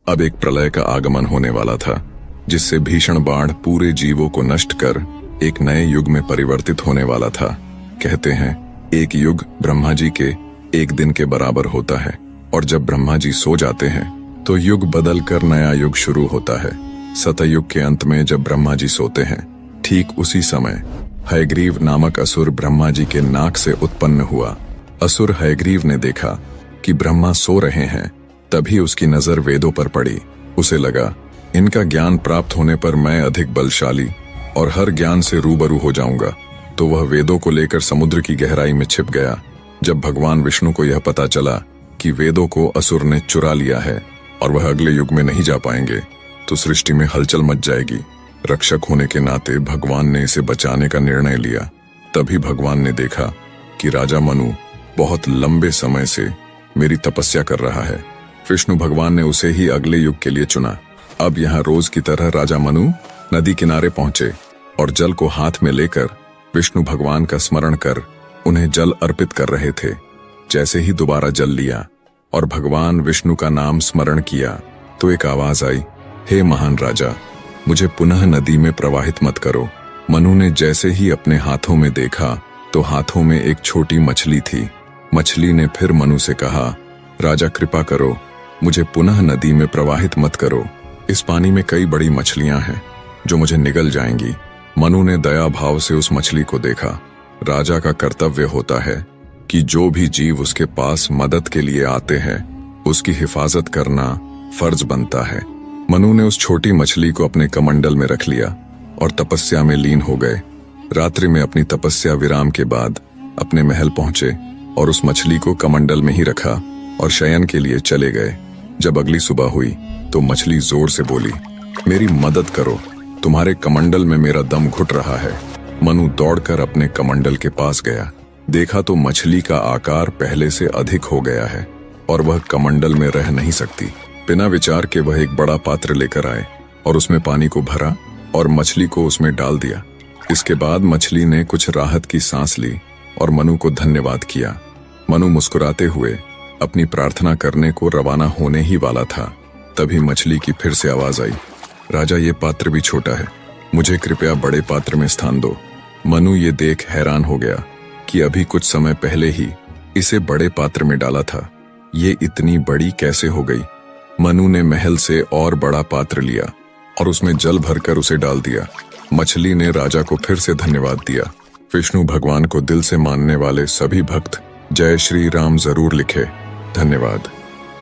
अब एक प्रलय का आगमन होने वाला था, जिससे भीषण बाढ़ पूरे जीवों को नष्ट कर एक नए युग में परिवर्तित होने वाला था। कहते हैं एक युग ब्रह्मा जी के एक दिन के बराबर होता है, और जब ब्रह्मा जी सो जाते हैं तो युग बदल कर नया युग शुरू होता है। सतयुग के अंत में जब ब्रह्मा जी सोते हैं, ठीक उसी समय हयग्रीव नामक असुर ब्रह्मा जी के नाक से उत्पन्न हुआ। असुर हयग्रीव ने देखा कि ब्रह्मा सो रहे हैं, तभी उसकी नजर वेदों पर पड़ी। उसे लगा इनका ज्ञान प्राप्त होने पर मैं अधिक बलशाली और हर ज्ञान से रूबरू हो जाऊंगा, तो वह वेदों को लेकर समुद्र की गहराई में छिप गया। जब भगवान विष्णु को यह पता चला कि वेदों को असुर ने चुरा लिया है और वह अगले युग में नहीं जा पाएंगे, तो सृष्टि में हलचल मच जाएगी। रक्षक होने के नाते भगवान ने इसे बचाने का निर्णय लिया। तभी भगवान ने देखा कि राजा मनु बहुत लंबे समय से मेरी तपस्या कर रहा है। विष्णु भगवान ने उसे ही अगले युग के लिए चुना। अब यहाँ रोज की तरह राजा मनु नदी किनारे पहुंचे और जल को हाथ में लेकर विष्णु भगवान का स्मरण कर उन्हें जल अर्पित कर रहे थे। जैसे ही दोबारा जल लिया और भगवान विष्णु का नाम स्मरण किया, तो एक आवाज आई, हे महान राजा, मुझे पुनः नदी में प्रवाहित मत करो। मनु ने जैसे ही अपने हाथों में देखा तो हाथों में एक छोटी मछली थी। मछली ने फिर मनु से कहा, राजा कृपा करो, मुझे पुनः नदी में प्रवाहित मत करो। इस पानी में कई बड़ी मछलियां हैं जो मुझे निगल जाएंगी। मनु ने दया भाव से उस मछली को देखा। राजा का कर्तव्य होता है कि जो भी जीव उसके पास मदद के लिए आते हैं, उसकी हिफाजत करना फर्ज बनता है। मनु ने उस छोटी मछली को अपने कमंडल में रख लिया और तपस्या में लीन हो गए। रात्रि में अपनी तपस्या विराम के बाद अपने महल पहुंचे और उस मछली को कमंडल में ही रखा और शयन के लिए चले गए। जब अगली सुबह हुई तो मछली जोर से बोली, मेरी मदद करो, तुम्हारे कमंडल में मेरा दम घुट रहा है। मनु दौड़कर अपने कमंडल के पास गया। देखा तो मछली का आकार पहले से अधिक हो गया है और वह कमंडल में रह नहीं सकती। बिना विचार के वह एक बड़ा पात्र लेकर आए और उसमें पानी को भरा और मछली को उसमें डाल दिया। इसके बाद मछली ने कुछ राहत की सांस ली और मनु को धन्यवाद किया। मनु मुस्कुराते हुए अपनी प्रार्थना करने को रवाना होने ही वाला था। तभी मछली की फिर से आवाज आई, राजा ये पात्र भी छोटा है, मुझे कृपया बड़े पात्र में स्थान दो। मनु ये देख हैरान हो गया कि अभी कुछ समय पहले ही इसे बड़े पात्र में डाला था, ये इतनी बड़ी कैसे हो गई। मनु ने महल से और बड़ा पात्र लिया और उसमें जल भरकर उसे डाल दिया। मछली ने राजा को फिर से धन्यवाद दिया। विष्णु भगवान को दिल से मानने वाले सभी भक्त जय श्री राम जरूर लिखे। धन्यवाद।